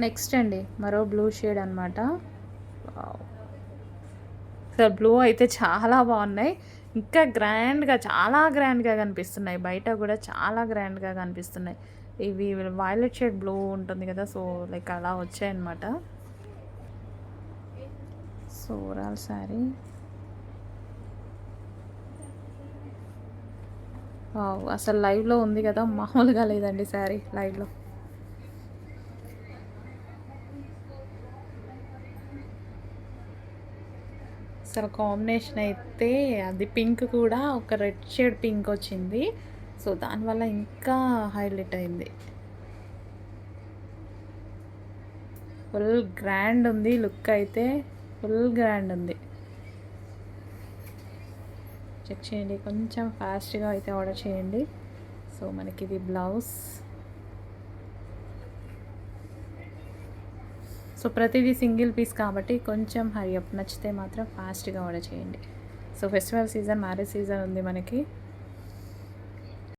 Next అండి మరో blue shade అనమాట. అసలు బ్లూ అయితే చాలా బాగున్నాయి. ఇంకా గ్రాండ్గా, చాలా గ్రాండ్గా కనిపిస్తున్నాయి. బయట కూడా చాలా గ్రాండ్గా కనిపిస్తున్నాయి. ఇవి వైలెట్ షేడ్ బ్లూ ఉంటుంది కదా, సో లైక్ అలా వచ్చాయన్నమాట. సో ఓవరాల్ శారీ అసలు లైవ్లో ఉంది కదా, మామూలుగా లేదండి శారీ లైవ్లో. అసలు కాంబినేషన్ అయితే అది పింక్ కూడా ఒక రెడ్ షేడ్ పింక్ వచ్చింది. సో దానివల్ల ఇంకా హైలైట్ అయింది. ఫుల్ గ్రాండ్ ఉంది లుక్ అయితే, ఫుల్ గ్రాండ్ ఉంది. చెక్ చేయండి, కొంచెం ఫాస్ట్గా అయితే ఆర్డర్ చేయండి. సో మనకి ఇది బ్లౌజ్. సో ప్రతిదీ సింగిల్ పీస్ కాబట్టి కొంచెం హరి అప్. నచ్చితే మాత్రం ఫాస్ట్గా ఆర్డర్ చేయండి. So festival season, marriage season ఉంది మనకి.